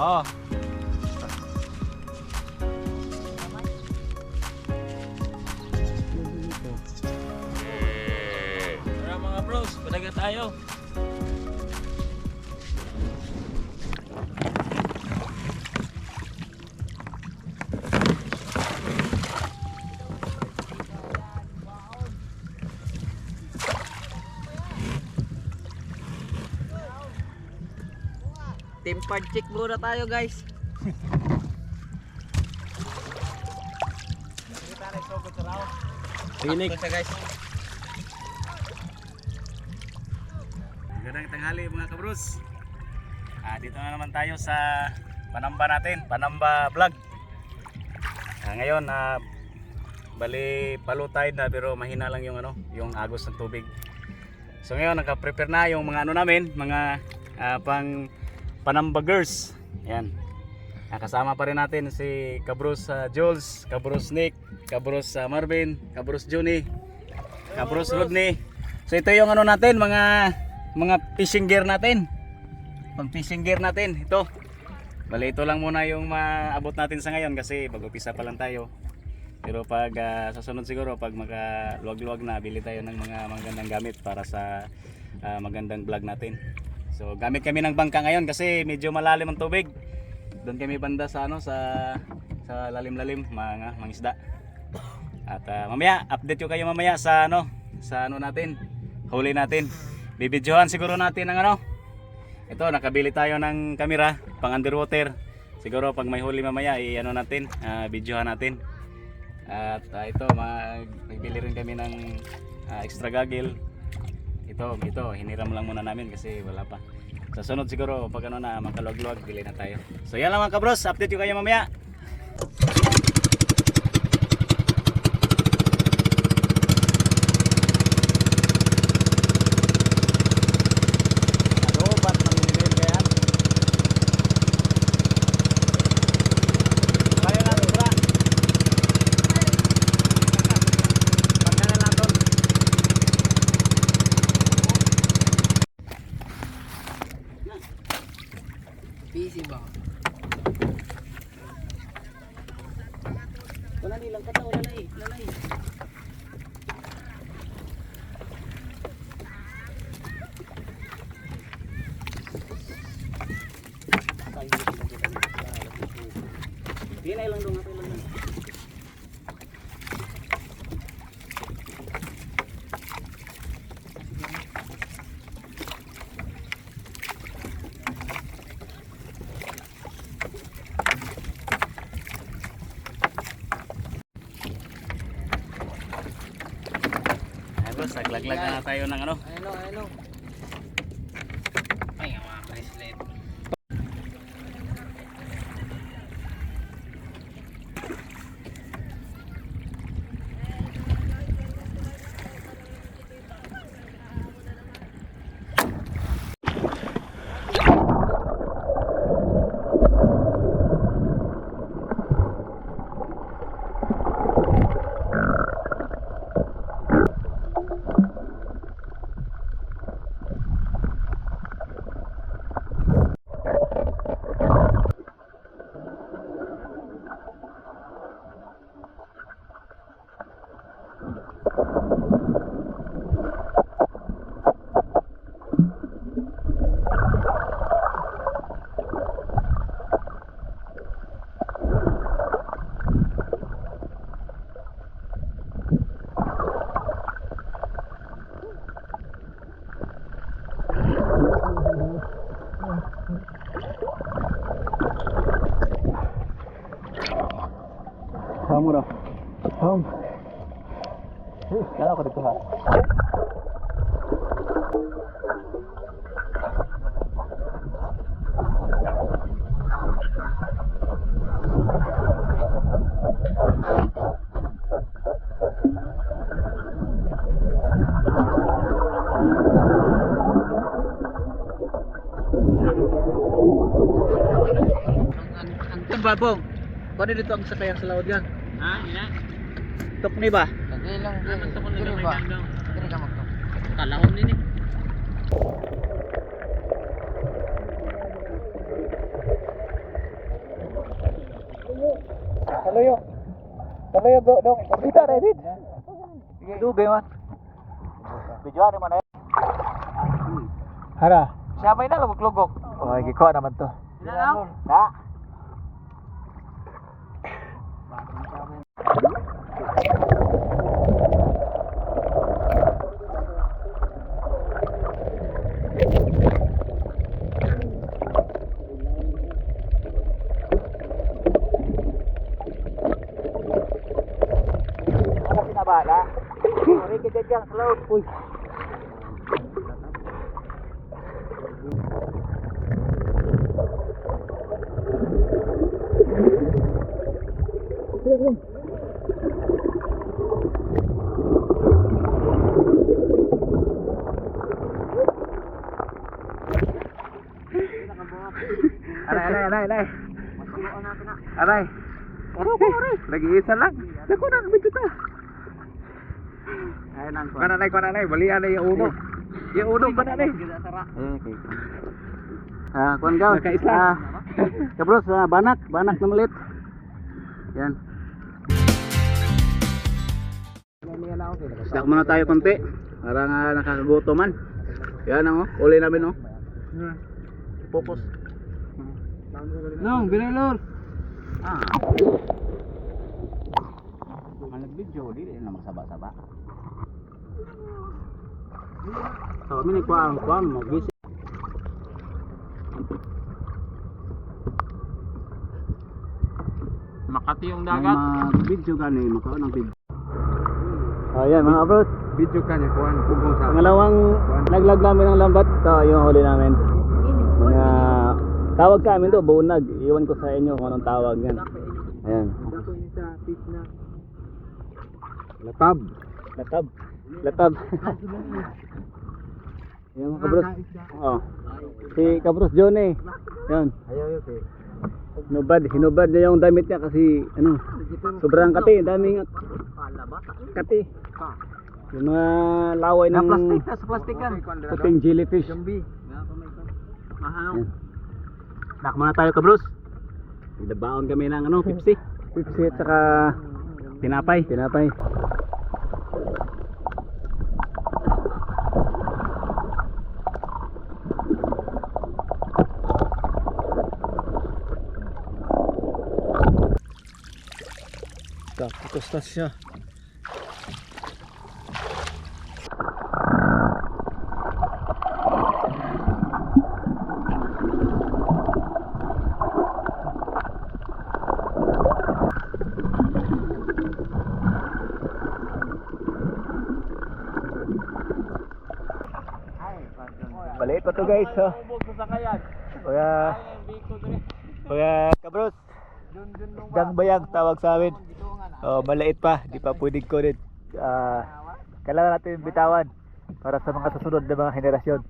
Oh. Tara mga bros, padaga tayo. Tempered check muna tayo guys. Pinik. Guys. Magandang tanghali mga kabros. Dito na naman tayo sa Panamba natin, Panamba Vlog. Ngayon bali palo tide na pero mahina lang yung yung agos ng tubig. So ngayon naka-prepare na yung mga namin, mga pang Panamba girls. Yan. Kasama pa rin natin si Kabros Jules, Kabros Nick, Kabros Marvin, Kabros Johnny, Kabros Rodney. So ito yung natin, mga fishing gear natin. Pang fishing gear natin ito. Bali ito lang muna yung maabot natin sa ngayon kasi mag-upisa pa lang tayo. Pero pag sa sunod siguro pag luwag-luwag na, bili tayo ng mga magandang gamit para sa magandang vlog natin. So gamit kami ng bangka ngayon kasi medyo malalim ang tubig. Doon kami banda sa sa lalim-lalim mga isda. At mamaya update ko kayo mamaya sa natin. Huli natin. Bibidyohan siguro natin ng ito, nakabili tayo ng kamera pang underwater. Siguro pag may huli mamaya natin, bidyohan natin. At ito magbili rin kami ng extra goggle. Ito hiniram lang muna namin kasi wala pa. Sa sunod siguro pag makalog-log, bili na tayo. So yan lang mga kabros, update ko kayo mamaya. Busy ba? Wala nilang kataw, lalay. Pinay lang dong, natin lang. Naglaglag na tayo ng Ayun. Ay, mga bracelet. Kamu dah. Kala ko dito ha. Ang babong. Kuno dito ang sakayan sa laod gang. Ina. Tok ni ba? Lagi lang din. Naman to kung Diri nagamay ba? lang. Diri ka magto. Kalahon din Kalayo. Kalayo dong. Kita David. Dugay man. Videoan man eh. Hara. Siya may na lugok-lugok. Oh, gikuha naman to. Na. Bala. Sorry kita jang slow. Uy. Aray. Aray. Lagi isa lang. Dako na bito ta. Kuananay, balian na yung uno. Yung uno ba na eh? Okay. Kuan gaw. Kabros, banak na malit. Yan. Snack muna tayo konti. Para nga nakakagutom man. Yan ang uli namin Focus. Nong, binilor. Video dili na magsaba-saba. So, kami kuang mag-visit. Makati yung dagat. Mag-video gani, makaon ang video. Ayan mga bros, Video ka niya, kuhan, pugong sa... pangalawang laglag namin ng lambat. Ito yung huli namin. Mga tawag sa amin to, bunag. Iwan ko sa inyo kung anong tawag yan. Ayan. Latab. Yung kabros. Oh. Si kabros Johnny. Yan. Hinubad niya yung damit niya kasi sobrang kati, daming kati. Yung mga laway ng plastikan. Puting jellyfish. Nak muna tayo kabros. Dabaon kami ng Pepsi at saka tinapay. Tak, kustas siya. Balik pa to guys. Kuya kabros. Dang bayag tawag sa amin. Oh, maliit pa, di pa pwedeng kunin. Kailangan natin bitawan para sa mga susunod na mga henerasyon.